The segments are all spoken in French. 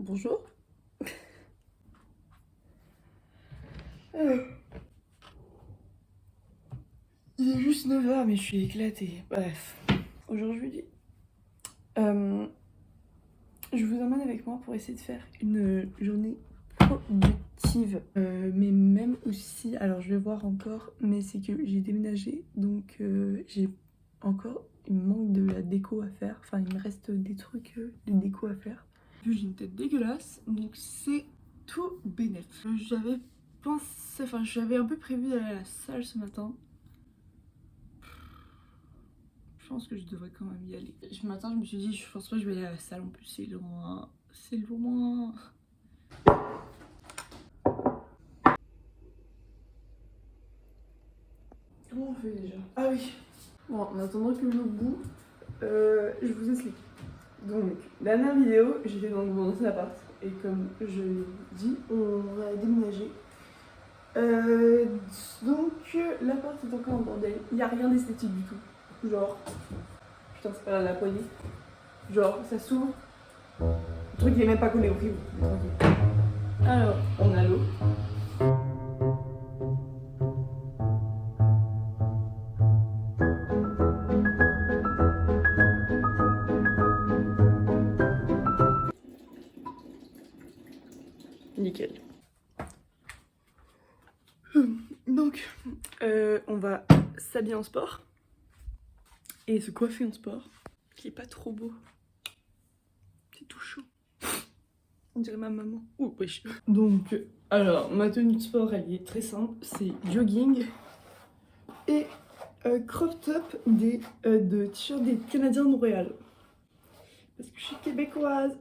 Bonjour. Il est juste 9h mais je suis éclatée. Bref. Aujourd'hui, je vous emmène avec moi pour essayer de faire une journée productive. Mais même aussi, alors je vais voir encore, mais c'est que j'ai déménagé, donc il me manque de la déco à faire. Enfin, il me reste des trucs de déco à faire. J'ai une tête dégueulasse, donc c'est tout bénef. J'avais un peu prévu d'aller à la salle ce matin. Je pense que je devrais quand même y aller. Ce matin, je me suis dit, je pense pas que je vais aller à la salle en plus, c'est loin. C'est loin. Comment on fait déjà? Ah oui. Bon, en attendant que le bout, je vous explique. Donc, dernière vidéo, j'étais dans mon ancien appart. Et comme je l'ai dit, on va déménager. Donc, l'appart est encore en bordel. Il n'y a rien d'esthétique du tout. Genre, putain, c'est pas la poignée. Genre, ça s'ouvre. Le truc, il est même pas collé au frigo. Alors, on a l'eau. Nickel. Donc, on va s'habiller en sport et se coiffer en sport, qui est pas trop beau. C'est tout chaud. On dirait ma maman. Ouh, wesh. Donc, alors, ma tenue de sport, elle est très simple. C'est jogging et crop top de t-shirt des Canadiens de Montréal. Parce que je suis québécoise.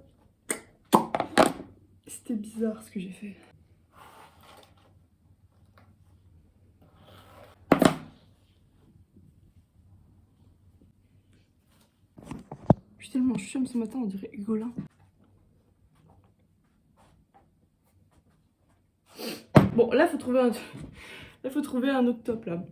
C'était bizarre ce que j'ai fait. Je suis tellement chum ce matin, on dirait Hugolin. Bon, là, faut trouver un autre top, là.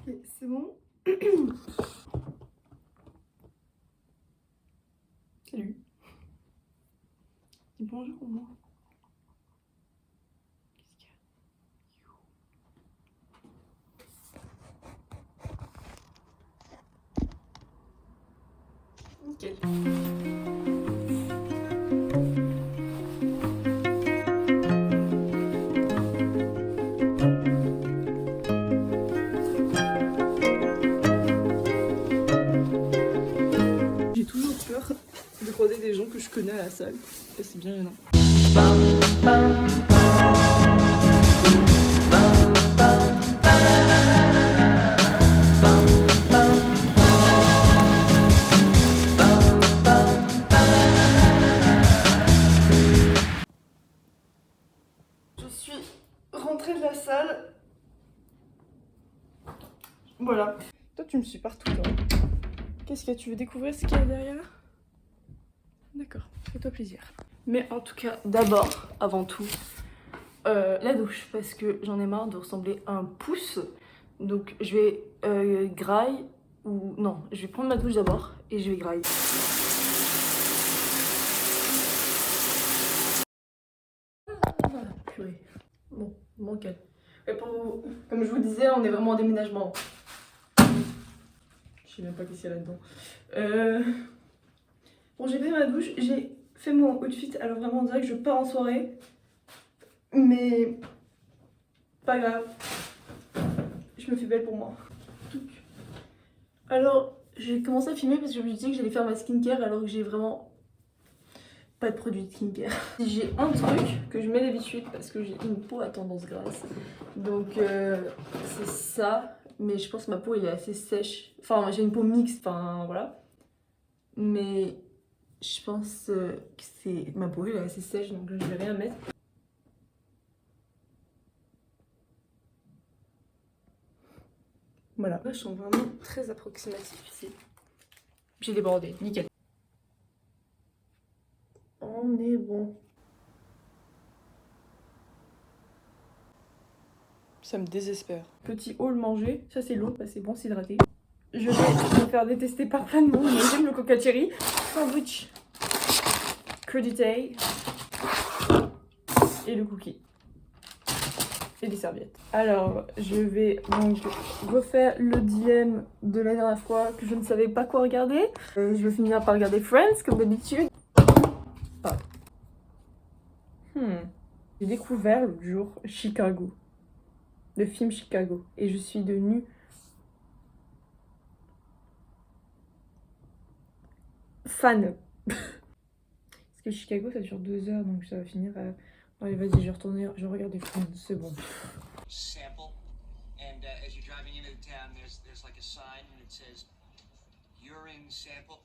Ok, c'est bon. Salut. Dis bonjour au moins. Qu'est-ce qu'il y a? Nickel. J'ai toujours peur de croiser des gens que je connais à la salle. Et c'est bien gênant. Je suis rentrée de la salle. Voilà. Toi, tu me suis partout, toi. Qu'est-ce que tu veux découvrir ce qu'il y a derrière? D'accord, fais-toi plaisir. Mais en tout cas, d'abord, avant tout, la douche. Parce que j'en ai marre de ressembler à un pouce. Donc je vais graille ou... Non, je vais prendre ma douche d'abord et je vais graille. Purée. Bon, calme. Comme je vous disais, on est vraiment en déménagement. Je sais même pas qu'est-ce qu'il y a là-dedans. Bon, j'ai pris ma douche, j'ai fait mon outfit. Alors vraiment, on dirait que je pars en soirée. Mais pas grave. Je me fais belle pour moi. Alors, j'ai commencé à filmer parce que je me suis dit que j'allais faire ma skincare alors que j'ai vraiment pas de produit de skincare. J'ai un truc que je mets d'habitude parce que j'ai une peau à tendance grasse. Donc c'est ça. Mais je pense que ma peau elle est assez sèche. Enfin, j'ai une peau mixte, enfin voilà. Mais je pense que ma peau elle est assez sèche donc je vais rien mettre. Voilà. Là, je sens vraiment très approximatif ici. J'ai débordé, nickel. On est bon. Ça me désespère. Petit haul manger, ça c'est l'eau, c'est bon, c'est hydraté. Je vais me faire détester par plein de monde, mais j'aime le coca cherry. Sandwich crudité et le cookie. Et des serviettes. Alors, je vais donc refaire le dilemme de la dernière fois que je ne savais pas quoi regarder. Je vais finir par regarder Friends, comme d'habitude. Ah. J'ai découvert l'autre jour Chicago. Le film Chicago. Et je suis devenue fan. Parce que Chicago, ça dure 2 heures, donc ça va finir à... Allez, vas-y, je vais retourner, je vais regarder Friends, c'est bon. Sample. And as you're driving into the town, there's like a sign and it says urine sample.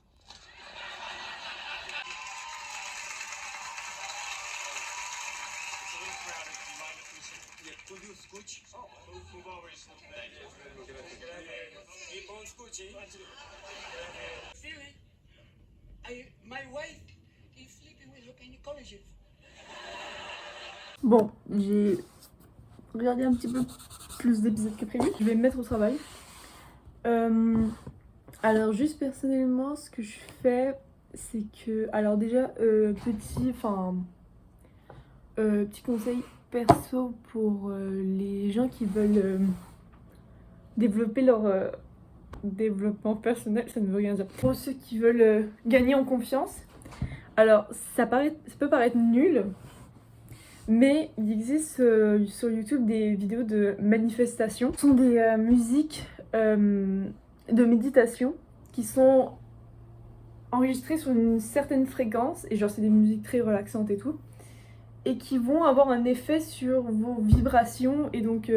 It's a little crowded. Do you mind if we sit? Yeah, could you scooch? Oh, move over. Thank you. Keep on scooching. Feeling? My wife is sleeping with her gynecology. Bon, j'ai regardé un petit peu plus d'épisodes que prévu. Je vais me mettre au travail. Alors juste personnellement, ce que je fais, c'est que... Alors déjà, petit conseil perso pour les gens qui veulent développer leur développement personnel, ça ne veut rien dire. Pour ceux qui veulent gagner en confiance, alors ça peut paraître nul, mais il existe sur YouTube des vidéos de manifestation. Ce sont des musiques de méditation qui sont enregistrées sur une certaine fréquence, et genre c'est des musiques très relaxantes et tout, et qui vont avoir un effet sur vos vibrations et donc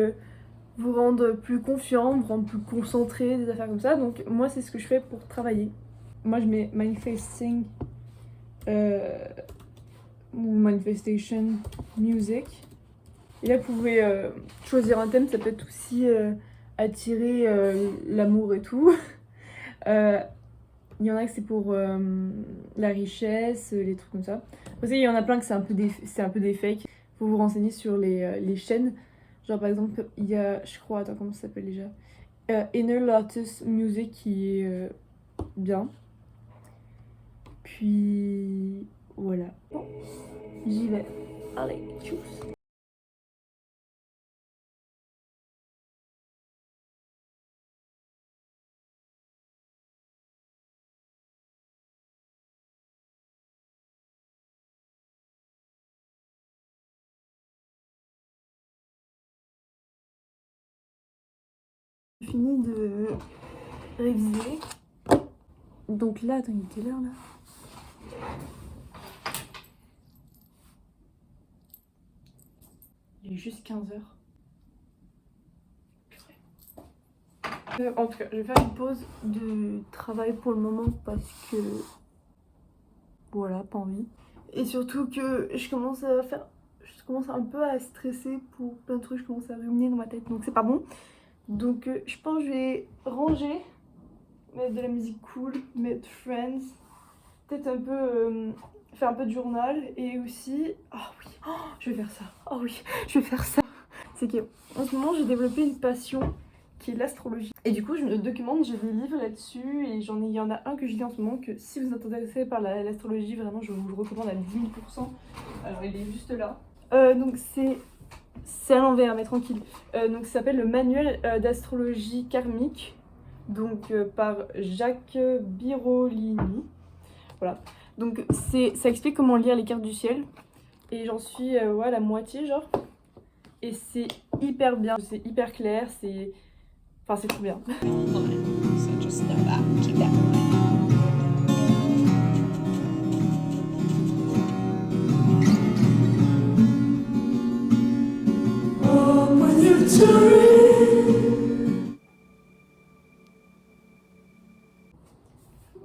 vous rendre plus confiant, vous rendre plus concentré, des affaires comme ça. Donc moi c'est ce que je fais pour travailler. Moi je mets manifesting ou manifestation music. Et là vous pouvez choisir un thème, ça peut être aussi attirer l'amour et tout. Il y en a que c'est pour la richesse, les trucs comme ça. Aussi il y en a plein que c'est un peu des fakes. Faut vous renseigner sur les chaînes. Genre par exemple il y a, je crois, attends comment ça s'appelle déjà, Inner Lotus Music qui est bien. Puis voilà. Bon, j'y vais. Allez, tchuss. J'ai fini de réviser. Donc là, attends, il est quelle heure là? Il est juste 15h. En tout cas, je vais faire une pause de travail pour le moment parce que... Voilà, pas envie. Et surtout que je commence un peu à stresser pour plein de trucs, je commence à ruminer dans ma tête, donc c'est pas bon. Donc je pense que je vais ranger, mettre de la musique cool, mettre Friends, peut-être un peu faire un peu de journal et aussi... Oh oui, je vais faire ça. Oh oui, je vais faire ça. C'est que en ce moment j'ai développé une passion qui est l'astrologie. Et du coup je me documente, j'ai des livres là-dessus et il y en a un que je lis en ce moment que si vous êtes intéressé par l'astrologie, vraiment je vous le recommande à 10 000%. Alors il est juste là. Donc c'est à l'envers mais tranquille. Donc ça s'appelle le manuel d'astrologie karmique. Donc par Jacques Birolini. Voilà. Donc ça explique comment lire les cartes du ciel. Et j'en suis ouais, à la moitié genre. Et c'est hyper bien, c'est hyper clair, c'est... Enfin c'est trop bien.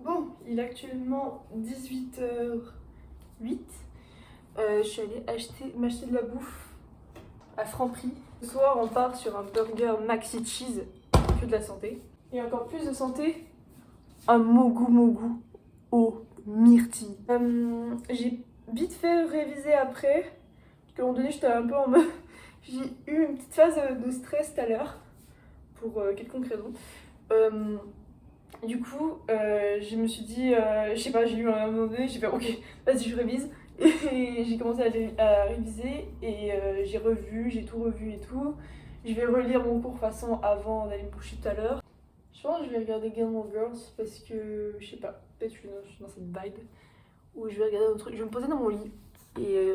Bon, il est actuellement 18h08. Je suis allée m'acheter de la bouffe à Franprix. Ce soir, on part sur un burger maxi cheese, que de la santé. Et encore plus de santé, un mogu mogu au myrtille. J'ai vite fait réviser après, parce qu'à un moment donné, j'étais un peu en mode... J'ai eu une petite phase de stress tout à l'heure, pour quelconque raison. Du coup, je me suis dit, je sais pas, j'ai eu un moment donné, j'ai fait ok, vas-y, je révise. Et j'ai commencé à réviser et j'ai tout revu et tout. Je vais relire mon cours façon avant d'aller me coucher tout à l'heure. Je pense que je vais regarder Gilmore Girls parce que, je sais pas, peut-être que je suis dans cette vibe où je vais regarder un truc. Je vais me poser dans mon lit et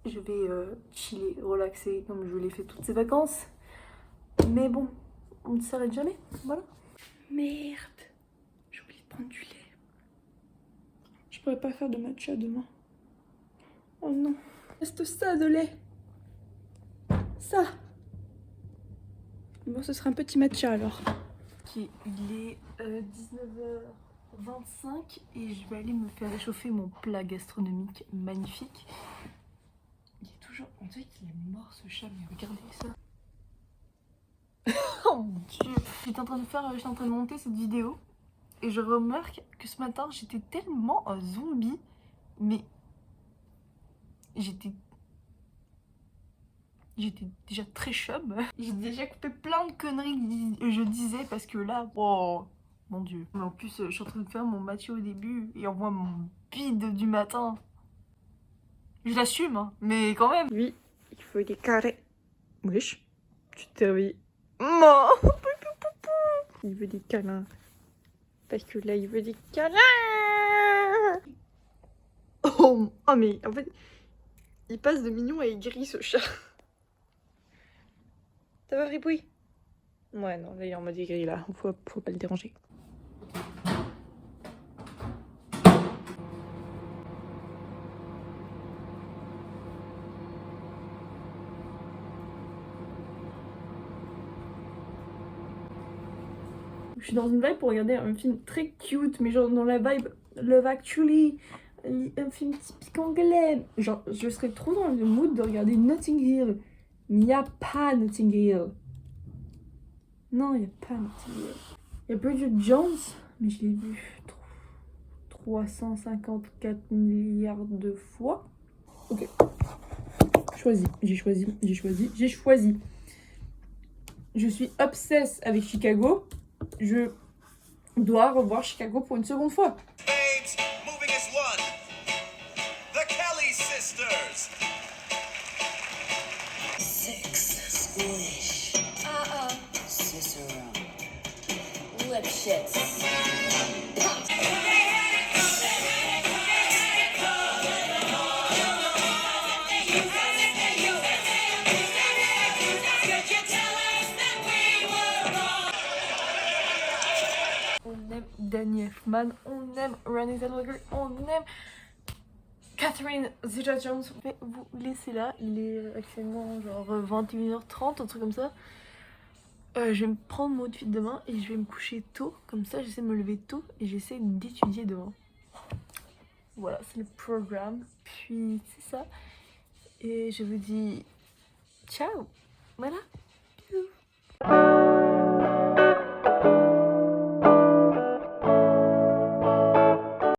je vais chiller, relaxer comme je l'ai fait toutes ces vacances. Mais bon, on ne s'arrête jamais, voilà. Merde, j'ai oublié de prendre du lait. Je pourrais pas faire de matcha demain. Oh non, reste ça de lait. Ça. Bon, ce sera un petit matcha alors. Ok, il est 19h25 et je vais aller me faire réchauffer mon plat gastronomique magnifique. Il est toujours... On dirait qu'il est mort ce chat, mais regardez ça. Oh mon dieu. J'étais en train de monter cette vidéo et je remarque que ce matin j'étais tellement un zombie, mais j'étais déjà très chum. J'ai déjà coupé plein de conneries que je disais parce que là, wow, mon dieu. Mais en plus, je suis en train de faire mon match au début et on voit mon bide du matin. Je l'assume, hein, mais quand même. Oui, il faut des carrés. Wesh, tu t'es réveillé. Non. Il veut des câlins. Parce que là, il veut des câlins. Oh, mais en fait, il passe de mignon à aigri ce chat. Ça va, Ripouille? Ouais, non, là, il est en mode aigri, là. Faut pas le déranger. Je suis dans une vibe pour regarder un film très cute, mais genre dans la vibe Love Actually, un film typique anglais. Genre, je serais trop dans le mood de regarder Notting Hill. Mais il n'y a pas Notting Hill. Non, il n'y a pas Notting Hill. Il y a Bridget Jones, mais je l'ai vu 354 milliards de fois. Ok. J'ai choisi. Je suis obsesse avec Chicago. Je dois revoir Chicago pour une seconde fois. Moving as one. The Kelly sisters. Six squish. Cicerone. Lipschitz. On aime Danny Elfman, on aime Renée Zellweger, on aime Catherine Zeta-Jones. Je vais vous laisser là, il est actuellement genre 21h30, un truc comme ça. Je vais me prendre mon outfit demain et je vais me coucher tôt, comme ça j'essaie de me lever tôt et j'essaie d'étudier demain. Voilà, c'est le programme, puis c'est ça. Et je vous dis ciao, voilà. Bisous.